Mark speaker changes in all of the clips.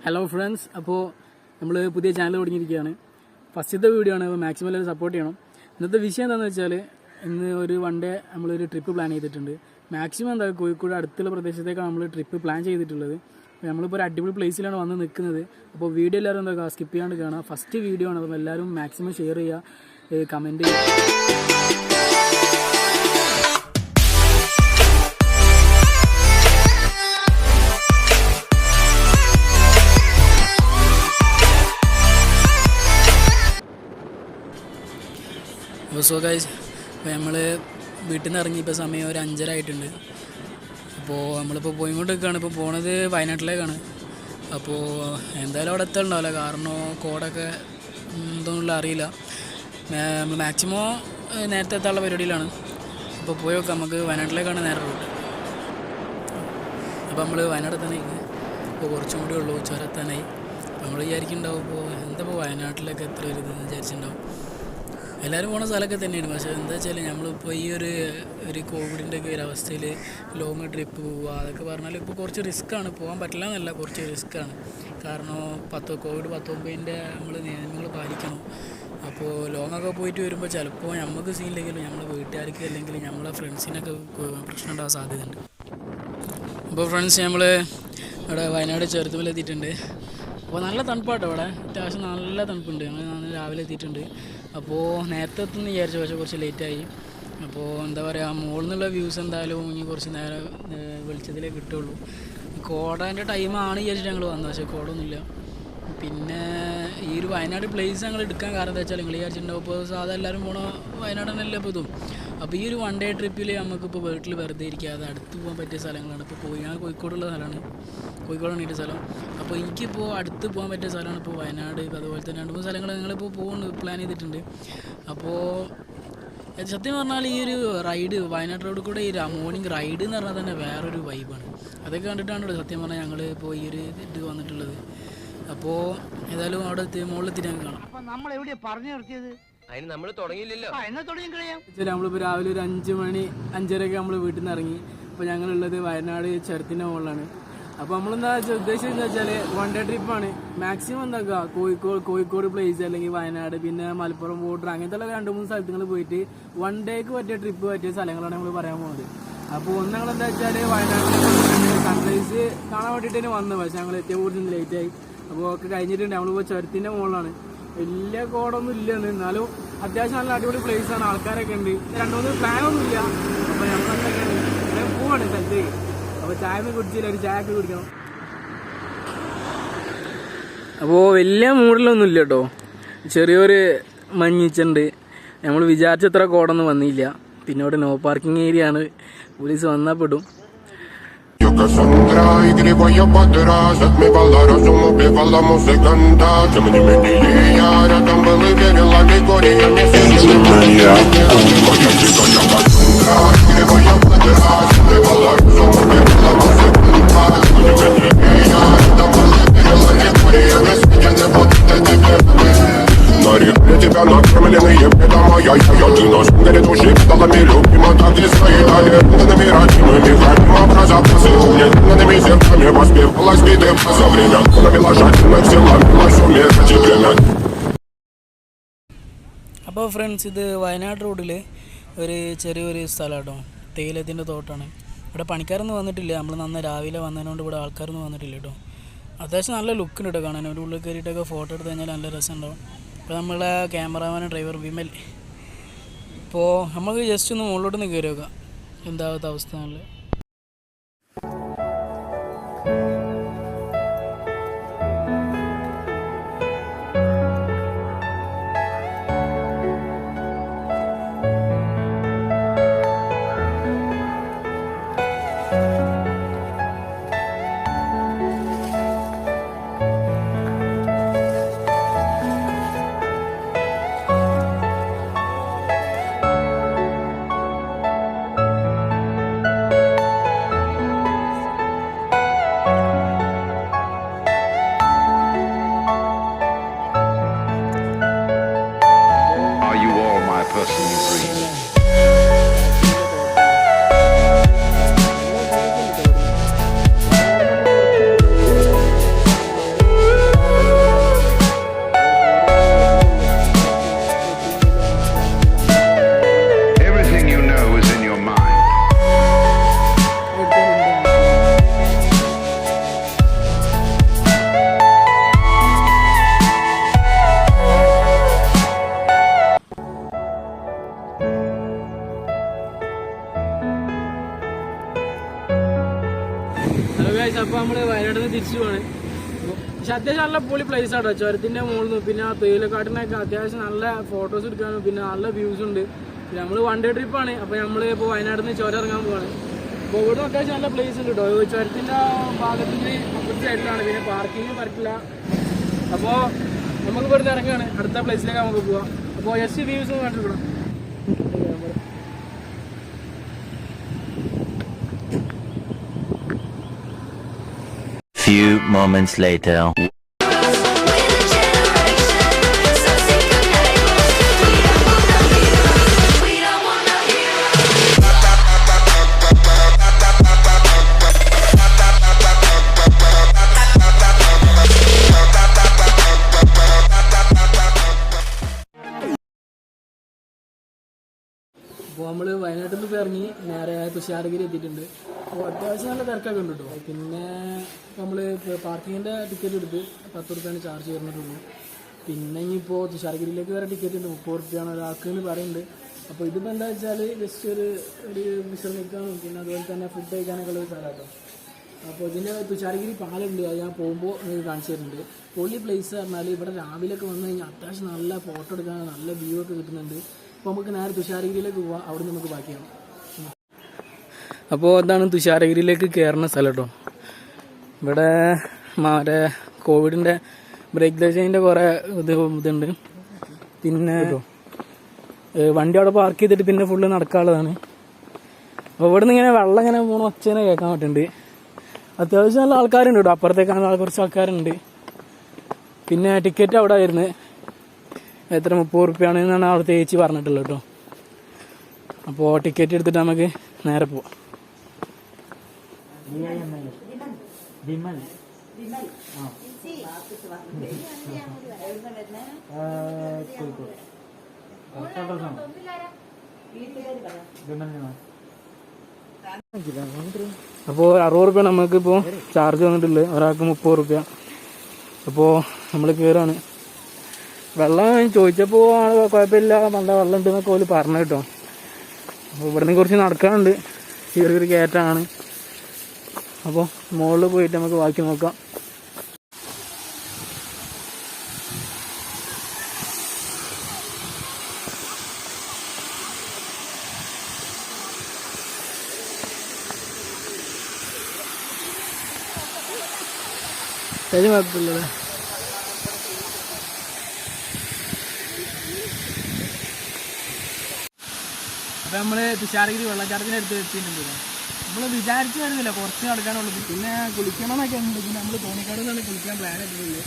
Speaker 1: Hello friends, അപ്പോൾ നമ്മൾ പുതിയ ചാനൽ തുടങ്ങിയിരിക്കുകയാണ്. ഫസ്റ്റത്തെ വീഡിയോ ആണ്, അപ്പോൾ മാക്സിമം എല്ലാവരും സപ്പോർട്ട് ചെയ്യണം. ഇന്നത്തെ വിഷയം എന്താണെന്ന് വെച്ചാൽ, ഇന്ന് ഒരു വൺ ഡേ നമ്മളൊരു ട്രിപ്പ് പ്ലാൻ ചെയ്തിട്ടുണ്ട്. മാക്സിമം എന്താ കോഴിക്കോട് അടുത്തുള്ള പ്രദേശത്തേക്കാണ് നമ്മൾ ട്രിപ്പ് പ്ലാൻ ചെയ്തിട്ടുള്ളത്. അപ്പോൾ നമ്മളിപ്പോൾ ഒരു അടിപൊളി പ്ലേസിലാണ് വന്ന് നിൽക്കുന്നത്. അപ്പോൾ വീഡിയോ എല്ലാവരും എന്താ സ്കിപ്പ് ചെയ്യാണ്ട് കാണാം. ഫസ്റ്റ് വീഡിയോ ആണ്, അപ്പോൾ എല്ലാവരും മാക്സിമം ഷെയർ ചെയ്യുക, കമൻറ്റ് ചെയ്യുക. അപ്പോൾ സോ ഗൈസ്, അപ്പോൾ നമ്മൾ വീട്ടിൽ നിന്ന് ഇറങ്ങി ഇപ്പോൾ സമയം ഒരു 5:30 ആയിട്ടുണ്ട്. അപ്പോൾ നമ്മളിപ്പോൾ പോയിക്കൊണ്ടിരിക്കുകയാണ്. ഇപ്പോൾ പോണത് വയനാട്ടിലേക്കാണ്. അപ്പോൾ എന്തായാലും അവിടെ എത്തലുണ്ടാവില്ല, കാരണം കോടൊക്കെ എന്തൊന്നും അറിയില്ല. നമ്മൾ മാക്സിമം നേരത്തെ എത്താനുള്ള പരിപാടിയിലാണ്. അപ്പോൾ പോയി നോക്കാം, നമുക്ക് വയനാട്ടിലേക്കാണ് നേരെ റൂട്ട്. അപ്പോൾ നമ്മൾ വയനാട് എത്താനായി, ഇപ്പോൾ കുറച്ചും കൂടി ഉള്ളൂ ചുരത്താനായി. അപ്പോൾ നമ്മൾ വിചാരിക്കുന്നുണ്ടാവും, ഇപ്പോൾ എന്താ ഇപ്പോൾ വയനാട്ടിലേക്ക് എത്ര ഒരു ഇതെന്ന് വിചാരിച്ചിട്ടുണ്ടാവും. എല്ലാവരും പോകുന്ന സ്ഥലമൊക്കെ തന്നെയാണ്. പക്ഷേ എന്താ വെച്ചാൽ നമ്മളിപ്പോൾ ഈ ഒരു കോവിഡിൻ്റെ ഒക്കെ ഒരു അവസ്ഥയിൽ ലോങ് ട്രിപ്പ് പോവുക അതൊക്കെ പറഞ്ഞാൽ ഇപ്പോൾ കുറച്ച് റിസ്ക്കാണ്. പോകാൻ പറ്റില്ല എന്നല്ല, കുറച്ച് റിസ്ക്കാണ്. കാരണം കോവിഡ്-19 നമ്മൾ നിയമങ്ങൾ പാലിക്കണം. അപ്പോൾ ലോങ്ങൊക്കെ പോയിട്ട് വരുമ്പോൾ ചിലപ്പോൾ നമുക്ക് സീനില്ലെങ്കിലും നമ്മളെ വീട്ടുകാർക്ക് അല്ലെങ്കിൽ നമ്മളെ ഫ്രണ്ട്സിനൊക്കെ പ്രശ്നം ഉണ്ടാകാൻ സാധ്യതയുണ്ട്. അപ്പോൾ ഫ്രണ്ട്സ്, നമ്മൾ ഇവിടെ വയനാട് ചുരത്തുമലെത്തിയിട്ടുണ്ട്. അപ്പോൾ നല്ല തണുപ്പാട്ടോ ഇവിടെ, അത്യാവശ്യം നല്ല തണുപ്പുണ്ട്. നമ്മൾ രാവിലെ എത്തിയിട്ടുണ്ട്. അപ്പോൾ നേരത്തെ എത്തുമെന്ന് വിചാരിച്ചു, പക്ഷേ കുറച്ച് ലേറ്റായി. അപ്പോൾ എന്താ പറയുക, മുകളിൽ നിന്നുള്ള വ്യൂസ് എന്തായാലും ഇനി കുറച്ച് നേരം വെളിച്ചത്തിലേ കിട്ടുള്ളൂ. കോടേൻ്റെ ടൈമാണ് വിചാരിച്ചിട്ട് ഞങ്ങൾ വന്നത്, പക്ഷേ കോടൊന്നുമില്ല. പിന്നെ ഈ ഒരു വയനാട് പ്ലേസ് ഞങ്ങൾ എടുക്കാൻ കാരണം എന്താ വെച്ചാൽ, നിങ്ങൾ വിചാരിച്ചിട്ടുണ്ടാവും ഇപ്പോൾ സാധാരണ എല്ലാവരും പോണ വയനാട് തന്നെയല്ലേ ഇപ്പോൾ ഇതും. അപ്പോൾ ഈ ഒരു വൺ ഡേ ട്രിപ്പിൽ നമുക്കിപ്പോൾ വീട്ടിൽ വെറുതെ ഇരിക്കാതെ അടുത്ത് പോകാൻ പറ്റിയ സ്ഥലങ്ങളാണ്. ഇപ്പോൾ ഞാൻ കോഴിക്കോടുള്ള സ്ഥലമാണ്, കോഴിക്കോടാണ് ഈ സ്ഥലം. അപ്പോൾ എനിക്കിപ്പോൾ അടുത്ത് പോകാൻ പറ്റിയ സ്ഥലമാണ് ഇപ്പോൾ വയനാട്. അതുപോലെ തന്നെ 2-3 സ്ഥലങ്ങൾ ഞങ്ങളിപ്പോൾ പ്ലാൻ ചെയ്തിട്ടുണ്ട്. അപ്പോൾ സത്യം പറഞ്ഞാൽ ഈ ഒരു റൈഡ് വയനാട് റോഡിൽ കൂടെ ഈ മോർണിംഗ് റൈഡ് എന്ന് പറഞ്ഞാൽ തന്നെ വേറൊരു വൈബാണ്. അതൊക്കെ കണ്ടിട്ടാണ് സത്യം പറഞ്ഞാൽ ഞങ്ങൾ ഇപ്പോൾ ഈ ഒരു ഇത് വന്നിട്ടുള്ളത്. അപ്പോൾ ഏതായാലും അവിടെ മുകളിലെത്തി ഞങ്ങൾക്ക് കാണാം. നമ്മളിപ്പോൾ രാവിലെ ഒരു 5 മണി 5:30 നമ്മൾ വീട്ടിൽ നിന്ന് ഇറങ്ങി. അപ്പോൾ ഞങ്ങളുള്ളത് വയനാട് ചുരത്തിൻ്റെ മുകളിലാണ്. അപ്പോൾ നമ്മളെന്താ ഉദ്ദേശിച്ചതെന്ന് വെച്ചാൽ വൺ ഡേ ട്രിപ്പാണ്. മാക്സിമം എന്താക്കുക കോഴിക്കോട് പ്ലേസ് അല്ലെങ്കിൽ വയനാട്, പിന്നെ മലപ്പുറം ബോർഡർ, അങ്ങനത്തെ 2-3 സ്ഥലത്തുകൾ പോയിട്ട് വൺ ഡേക്ക് പറ്റിയ ട്രിപ്പ് പറ്റിയ സ്ഥലങ്ങളാണ് നമ്മൾ പറയാൻ പോകുന്നത്. അപ്പോൾ ഒന്ന് ഞങ്ങളെന്താ വെച്ചാൽ വയനാട്ടിൽ സൺറൈസ് കാണാൻ വേണ്ടിയിട്ട് തന്നെ വന്നത്, പക്ഷേ ഞങ്ങൾ എത്തിയ കുറച്ച് ലേറ്റായി. അപ്പോൾ ഒക്കെ കഴിഞ്ഞിട്ടുണ്ട്. നമ്മളിപ്പോൾ ചുരത്തിൻ്റെ മുകളിലാണ്. വലിയ കോടൊന്നും ഇല്ലെന്ന്, എന്നാലും അത്യാവശ്യം നല്ല അടിപൊളി പ്ലേസാണ്. ആൾക്കാരൊക്കെ ഉണ്ട്. 2-3 പ്ലാനൊന്നും ഇല്ല. അപ്പോൾ ഞങ്ങളൊക്കെ പോവാണ് സ്ഥലത്തേക്ക്. അപ്പോൾ ചായ ഒന്നും കുടിച്ചില്ല, ഒരു ചായ ഒക്കെ കുടിക്കണം. അപ്പോൾ വലിയ മൂഡിലൊന്നും ഇല്ല കേട്ടോ, ചെറിയൊരു മഞ്ഞിച്ചുണ്ട്. നമ്മൾ വിചാരിച്ചത്ര കോടൊന്നും വന്നില്ല. പിന്നെ ഇവിടെ നോ പാർക്കിംഗ് ഏരിയ ആണ്, പോലീസ് വന്നാൽ പെടും.
Speaker 2: Cassandra, игривая подра, затмевала разум, убивала музыканта. Тем не менее, я рядом был и верил аллегориями. Моя дикая Cassandra, игривая подра, затмевала разум, убивала музыканта. Тем не менее, я рядом был и верил аллегориями. Светяны вот эти гербы. На реке тебя накормленные бедом, я ты нас горит души, педалами любима, так и свои дали. Нами родимыми, храним образа посылки. Нами зерками воспевалась битым за время. Навела жадных сил, ломилась умирать и время.
Speaker 1: അപ്പോൾ ഫ്രണ്ട്സ്, ഇത് വയനാട് റോഡിൽ ഒരു ചെറിയൊരു സ്ഥലമാണ് കേട്ടോ, തേയിലത്തിൻ്റെ തോട്ടമാണ്. ഇവിടെ പണിക്കാരൊന്നും വന്നിട്ടില്ല. നമ്മൾ നന്നായി രാവിലെ വന്നതിനോണ്ട് ഇവിടെ ആൾക്കാരൊന്നും വന്നിട്ടില്ല കേട്ടോ. അത്യാവശ്യം നല്ല ലുക്കുണ്ട് കേട്ടോ കാണാൻ. ഒരു ഉള്ളിൽ കയറിയിട്ടൊക്കെ ഫോട്ടോ എടുത്ത് കഴിഞ്ഞാൽ നല്ല രസമുണ്ടാവും. ഇപ്പോൾ നമ്മളെ ക്യാമറാമാൻ ഡ്രൈവർ വിമൽ. ഇപ്പോൾ നമുക്ക് ജസ്റ്റ് ഒന്ന് മുകളിലോട്ട് നിന്ന് കയറി നോക്കാം എന്താവത്ത അവസ്ഥ എന്നുള്ളത്. പക്ഷെ അത്യാവശ്യം നല്ല പൊളി പ്ലേസ് ആട്ടോ. ചുരത്തിൻ്റെ മുകളിൽ നിന്ന് പിന്നെ ആ തേയിലക്കാട്ടിനൊക്കെ അത്യാവശ്യം നല്ല ഫോട്ടോസ് എടുക്കാനും പിന്നെ നല്ല വ്യൂസ് ഉണ്ട്. പിന്നെ നമ്മൾ വൺ ഡേ ട്രിപ്പാണ്. അപ്പോൾ നമ്മൾ ഇപ്പോൾ വയനാട്ടിൽ നിന്ന് ചുരം ഇറങ്ങാൻ പോവാണ്. അപ്പോൾ ഇവിടെ അത്യാവശ്യം നല്ല പ്ലേസ് ഉണ്ട് കേട്ടോ. ചുരത്തിൻ്റെ ഭാഗത്തിന് അപ്പുറത്തെ സൈഡിലാണ്. പിന്നെ പാർക്കിങ് പറ്റില്ല. അപ്പോൾ നമുക്ക് ഇവിടുന്ന് ഇറങ്ങുകയാണ്. അടുത്ത പ്ലേസിലേക്ക് നമുക്ക് പോവാം. അപ്പോൾ ജസ്റ്റ് വ്യൂസ് കണ്ടിരിക്കണം.
Speaker 3: Few moments later.
Speaker 1: അപ്പോൾ നമ്മൾ വയനാട്ടിൽ നിന്ന് ഇറങ്ങി നേരെ തുഷാരഗിരി എത്തിയിട്ടുണ്ട്. അപ്പോൾ അത്യാവശ്യം നല്ല തിരക്കൊക്കെ ഉണ്ട് കേട്ടോ. പിന്നെ നമ്മൾ പാർക്കിങ്ങിൻ്റെ ടിക്കറ്റ് എടുത്ത് 10 റുപ്യാണ് ചാർജ് ചെയ്യുന്നുള്ളൂ. പിന്നെ ഇനിയിപ്പോൾ തുഷാരഗിരിയിലേക്ക് വരെ ടിക്കറ്റ് ഉണ്ട് 30 റുപ്യാണ് ഒരാൾക്ക് എന്ന് പറയുന്നുണ്ട്. അപ്പോൾ ഇതിപ്പോൾ എന്താ വെച്ചാൽ ജസ്റ്റ് ഒരു വിശ്രമിക്കാനും പിന്നെ അതുപോലെ തന്നെ ഫുഡ് കഴിക്കാനൊക്കെ ഉള്ള ഒരു സ്ഥലം കേട്ടോ. അപ്പോൾ ഇതിൻ്റെ തുഷാരഗിരി പാലുണ്ട്. അത് ഞാൻ പോകുമ്പോൾ കാണിച്ചു തരുന്നുണ്ട്. പൊളി പ്ലേസ് പറഞ്ഞാൽ ഇവിടെ രാവിലെയൊക്കെ വന്നു കഴിഞ്ഞാൽ അത്യാവശ്യം നല്ല ഫോട്ടോ എടുക്കാൻ നല്ല വ്യൂ ഒക്കെ കിട്ടുന്നുണ്ട്. അപ്പോൾ നമുക്ക് നേരെ തുഷാരഗിരിയിലേക്ക് പോവാം. അവിടെ നമുക്ക് ബാക്കിയാവും. അപ്പോൾ അതാണ് തുഷാരഗിരിയിലേക്ക് കയറുന്ന സ്ഥലം കേട്ടോ. ഇവിടെ മറ്റേ കോവിഡിൻ്റെ ബ്രേക്ക് ദ ചെയിൻ്റെ കുറേ ഇതുണ്ട്. പിന്നെ വണ്ടി അവിടെ പാർക്ക് ചെയ്തിട്ട് പിന്നെ ഫുള്ള് നടക്കാനുള്ളതാണ്. അപ്പോൾ ഇവിടെ നിന്ന് ഇങ്ങനെ വെള്ളം ഇങ്ങനെ പോകണ ഒച്ചനെ കേൾക്കാൻ പറ്റുന്നുണ്ട്. അത്യാവശ്യം നല്ല ആൾക്കാരുണ്ട് കേട്ടോ. അപ്പുറത്തേക്കാണ് കുറച്ച് ആൾക്കാരുണ്ട്. പിന്നെ ടിക്കറ്റ് അവിടെ ആയിരുന്നു. എത്ര 30 റുപ്യാണ് എന്നാണ് അവിടുത്തെ ചേച്ചി പറഞ്ഞിട്ടുള്ളത് കേട്ടോ. അപ്പോൾ ടിക്കറ്റ് എടുത്തിട്ട് നമുക്ക് നേരെ പോവാം. അപ്പോൾ 60 റുപ്യ നമുക്കിപ്പോൾ ചാർജ് വന്നിട്ടുള്ളത്. ഒരാൾക്ക് 30 റുപ്യ. അപ്പോൾ നമ്മൾ കയറാണ്. വെള്ളം ചോദിച്ചപ്പോൾ ആൾ കുഴപ്പമില്ല നല്ല വെള്ളം ഉണ്ടെന്നൊക്കെ ഓല് പറഞ്ഞു കേട്ടോ. അപ്പോൾ ഇവിടെ നിന്ന് കുറച്ച് നടക്കാനുണ്ട്. ചെറിയൊരു കയറ്റാണ്. അപ്പോൾ മുകളിൽ പോയിട്ട് നമുക്ക് ബാക്കി നോക്കാം. കുഴപ്പമില്ലല്ലേ. അപ്പോൾ നമ്മൾ തുഷാരഗിരി വെള്ളച്ചാട്ടത്തിനടുത്ത് എത്തിയിട്ടുണ്ട്. നമ്മൾ വിചാരിച്ചു വരുന്നില്ല കുറച്ച് നടക്കാനുള്ളത്. പിന്നെ കുളിക്കണമെന്നൊക്കെ ഉണ്ടെങ്കിൽ നമ്മൾ തോണിക്കാട് നിന്നാണ് കുളിക്കാൻ പ്ലാൻ ഇട്ടിട്ടുള്ളത്.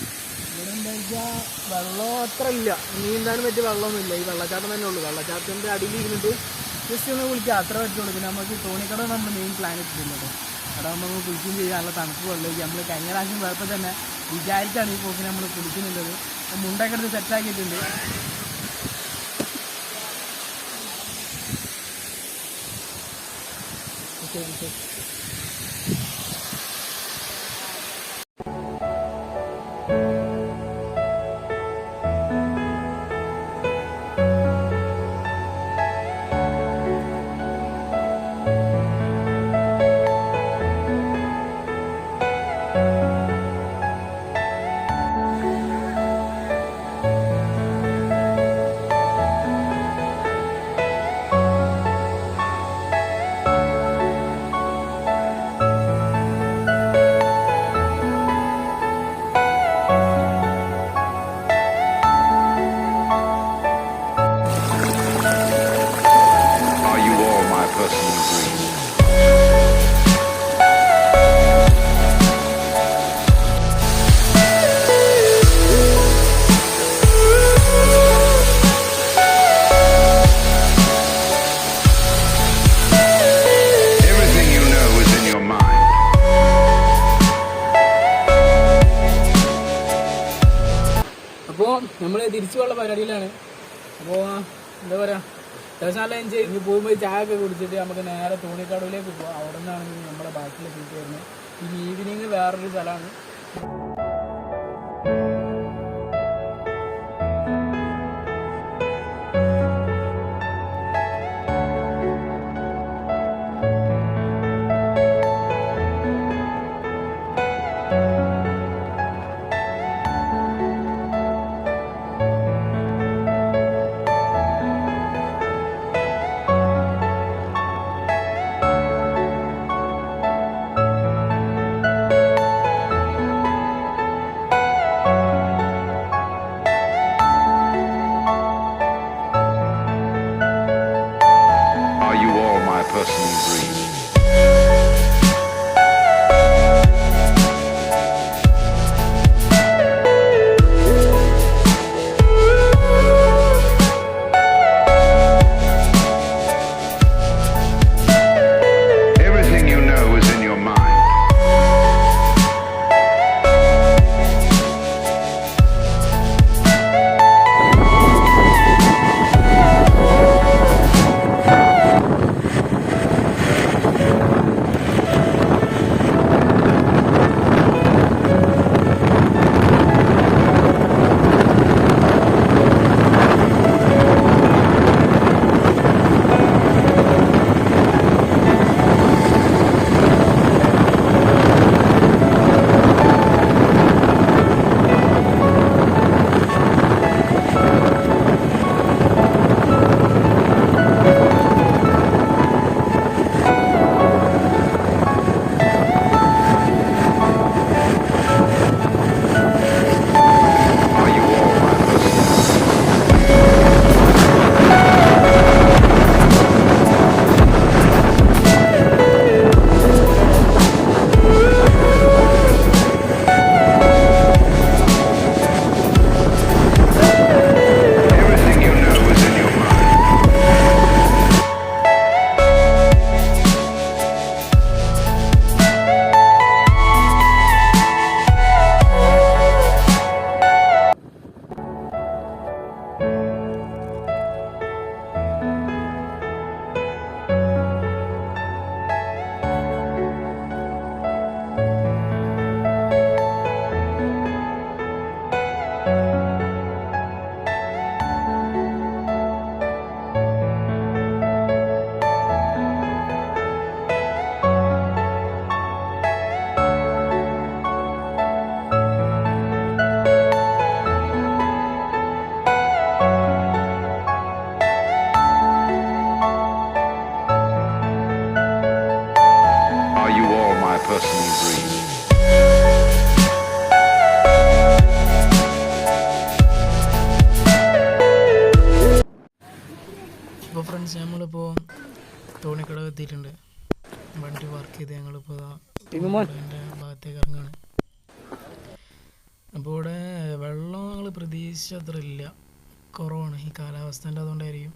Speaker 1: ഇവിടെ എന്താ വെച്ചാൽ വെള്ളം അത്ര ഇല്ല. നീന്താനും പറ്റിയ വെള്ളമൊന്നുമില്ല. ഈ വെള്ളച്ചാട്ടം തന്നെ ഉള്ളൂ. വെള്ളച്ചാട്ടത്തിൻ്റെ അടിയിൽ ഇരുന്നിട്ട് ജസ്റ്റ് ഒന്ന് കുളിക്കുക അത്ര പറ്റുള്ളൂ. പിന്നെ നമുക്ക് തോണിക്കട നമ്മൾ മെയിൻ പ്ലാൻ ഇട്ടിട്ടുള്ളത്. അവിടെ നമ്മൾ കുളിക്കുകയും ചെയ്യാൻ നല്ല തണുപ്പ് വെള്ളമൊക്കെ. നമ്മൾ കഴിഞ്ഞ പ്രാവശ്യം പോയപ്പോൾ തന്നെ വിചാരിച്ചാണ് ഈ പോക്കിന് നമ്മൾ കുളിക്കുന്നുള്ളത്. മുണ്ടൊക്കെ എടുത്ത് സെറ്റാക്കിയിട്ടുണ്ട്. Okay. നമ്മൾ തിരിച്ചുള്ള പരിപാടിയിലാണ്. അപ്പോൾ എന്താ പറയുക, അത്യാവശ്യം നല്ല എൻജോയ്. ഇനി പോകുമ്പോൾ ചായ ഒക്കെ കുടിച്ചിട്ട് നമുക്ക് നേരെ തോണിക്കടവിലേക്ക് പോകാം. അവിടെ നിന്നാണ് നമ്മുടെ ബാക്കിയുള്ള സീറ്റ് വരുന്നത്. ഇനി ഈവനിങ് വേറൊരു സ്ഥലമാണ്. കോഴിക്കോട് എത്തിയിട്ടുണ്ട്. വണ്ടി പാർക്ക് ചെയ്ത് ഞങ്ങളിപ്പോൾ അതിൻ്റെ ഭാഗത്തേക്ക് ഇറങ്ങുകയാണ്. അപ്പോൾ ഇവിടെ വെള്ളം ഞങ്ങൾ പ്രതീക്ഷിച്ച അത്ര ഇല്ല, കുറവാണ് ഈ കാലാവസ്ഥേൻ്റെ, അതുകൊണ്ടായിരിക്കും.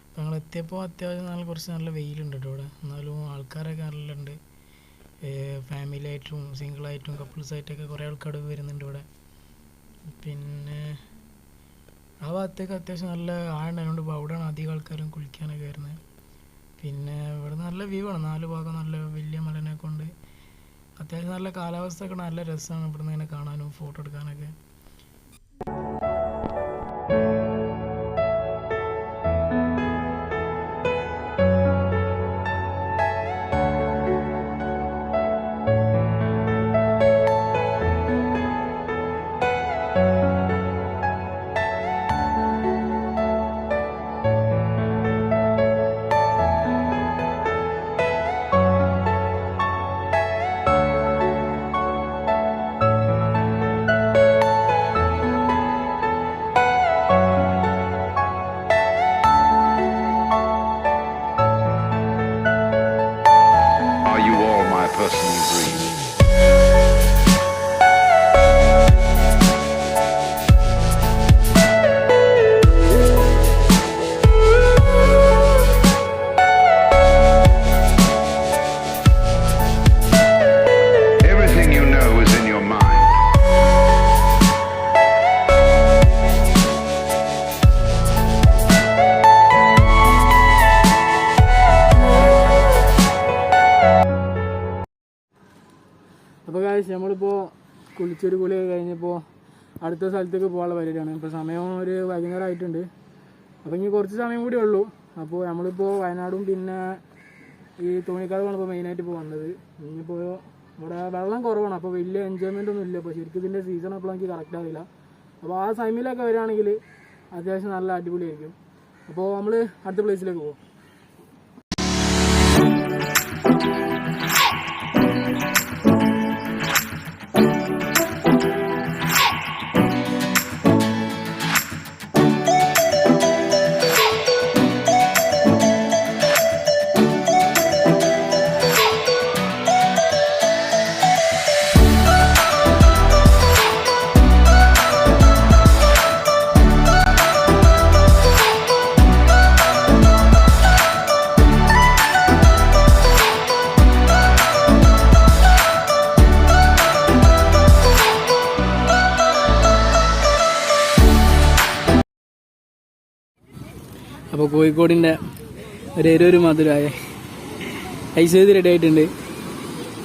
Speaker 1: അപ്പോൾ ഞങ്ങൾ എത്തിയപ്പോൾ അത്യാവശ്യം കുറച്ച് നല്ല വെയിലുണ്ട് കേട്ടോ ഇവിടെ. എന്നാലും ആൾക്കാരൊക്കെ നല്ലുണ്ട്, ഫാമിലി ആയിട്ടും സിംഗിളായിട്ടും കപ്പിൾസായിട്ടൊക്കെ കുറേ ആൾക്കാർ വരുന്നുണ്ട് ഇവിടെ. പിന്നെ ആ ഭാഗത്തേക്ക് അത്യാവശ്യം നല്ല ആഴുണ്ടായതുകൊണ്ട് ഇപ്പോൾ അവിടെയാണ് അധികം ആൾക്കാരും കുളിക്കാനൊക്കെ വരുന്നത്. പിന്നെ ഇവിടെ നല്ല വ്യൂ ആണ്, 4 ഭാഗം നല്ല വലിയ മലനെ കൊണ്ട് അത്യാവശ്യം നല്ല കാലാവസ്ഥ ഒക്കെ നല്ല രസമാണ് ഇവിടുന്ന് ഇങ്ങനെ കാണാനും ഫോട്ടോ എടുക്കാനൊക്കെ. അപ്പോൾ നമ്മളിപ്പോൾ കുളിച്ചൊരു കുളിയൊക്കെ കഴിഞ്ഞപ്പോൾ അടുത്ത സ്ഥലത്തേക്ക് പോകാനുള്ള പരിപാടിയാണ്. ഇപ്പോൾ സമയം ഒരു വൈകുന്നേരം ആയിട്ടുണ്ട്. അപ്പോൾ ഇനി കുറച്ച് സമയം കൂടി ഉള്ളൂ. അപ്പോൾ നമ്മളിപ്പോൾ വയനാടും പിന്നെ ഈ തോണിക്കാടുമാണ് ഇപ്പോൾ മെയിനായിട്ട് ഇപ്പോൾ വന്നത്. ഇനിയിപ്പോൾ ഇവിടെ വെള്ളം കുറവാണ്, അപ്പോൾ വലിയ എൻജോയ്മെൻ്റ് ഒന്നും ഇല്ല. അപ്പോൾ ശരിക്കും ഇതിൻ്റെ സീസൺ അപ്പോൾ എനിക്ക് കറക്റ്റ് അറിയില്ല. അപ്പോൾ ആ ടൈമിലൊക്കെ വരികയാണെങ്കിൽ അത്യാവശ്യം നല്ല അടിപൊളിയായിരിക്കും. അപ്പോൾ നമ്മൾ അടുത്ത പ്ലേസിലേക്ക് പോകും. അപ്പോൾ കോഴിക്കോടിൻ്റെ ഒരു മധുരമായ ഐസ് ചെയ്ത് റെഡി ആയിട്ടുണ്ട്.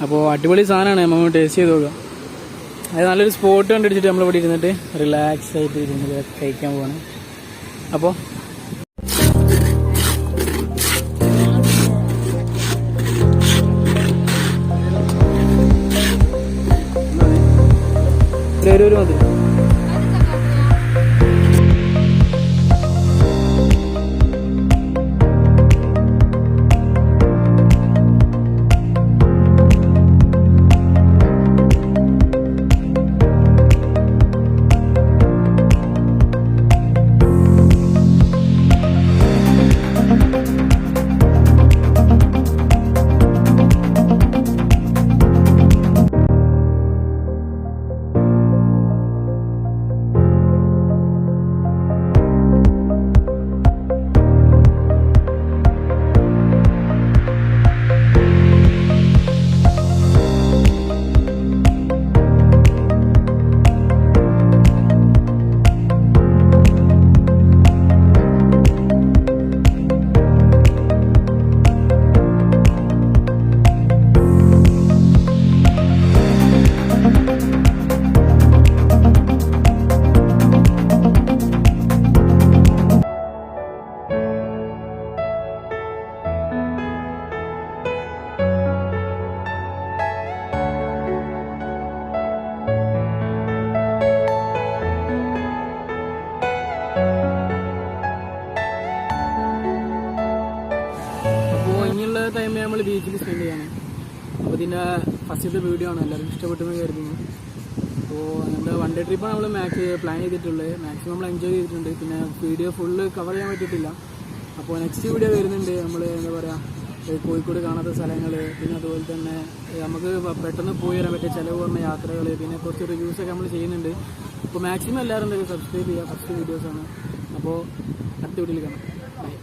Speaker 1: അപ്പോൾ അടിപൊളി സാധനമാണ്, നമ്മൾ ടേസ്റ്റ് ചെയ്ത് നോക്കാം. അത് നല്ലൊരു സ്പോട്ട് കണ്ടുപിടിച്ചിട്ട് നമ്മളിവിടെ ഇരുന്നിട്ട് റിലാക്സ് ആയിട്ട് ഇരുന്ന് കഴിക്കാൻ പോവാണ്. അപ്പോൾ ഒരു മധുരം ടൈമിൽ നമ്മൾ ബീച്ചിൽ സ്പെൻഡ് ചെയ്യാണ്. അപ്പോൾ ഇതിൻ്റെ ഫസ്റ്റത്തെ വീഡിയോ ആണ്, എല്ലാവർക്കും ഇഷ്ടപ്പെട്ടെന്ന് കരുതുന്നു. അപ്പോൾ നമ്മുടെ വൺ ഡേ ട്രിപ്പാണ് നമ്മൾ പ്ലാൻ ചെയ്തിട്ടുള്ളത്. മാക്സിമം നമ്മൾ എൻജോയ് ചെയ്തിട്ടുണ്ട്. പിന്നെ വീഡിയോ ഫുള്ള് കവർ ചെയ്യാൻ പറ്റിയിട്ടില്ല. അപ്പോൾ നെക്സ്റ്റ് വീഡിയോ വരുന്നുണ്ട്. നമ്മൾ എന്താ പറയുക, കോഴിക്കോട് കാണാത്ത സ്ഥലങ്ങൾ, പിന്നെ അതുപോലെ തന്നെ നമുക്ക് പെട്ടെന്ന് പോയി വരാൻ പറ്റിയ ചിലവ് കുറഞ്ഞ യാത്രകൾ, പിന്നെ കുറച്ച് റിവ്യൂസൊക്കെ നമ്മൾ ചെയ്യുന്നുണ്ട്. അപ്പോൾ മാക്സിമം എല്ലാവരും സബ്സ്ക്രൈബ് ചെയ്യുക. ഫസ്റ്റ് വീഡിയോസാണ്. അപ്പോൾ അടുത്ത വീഡിയോയിൽ കാണാം. ബൈ.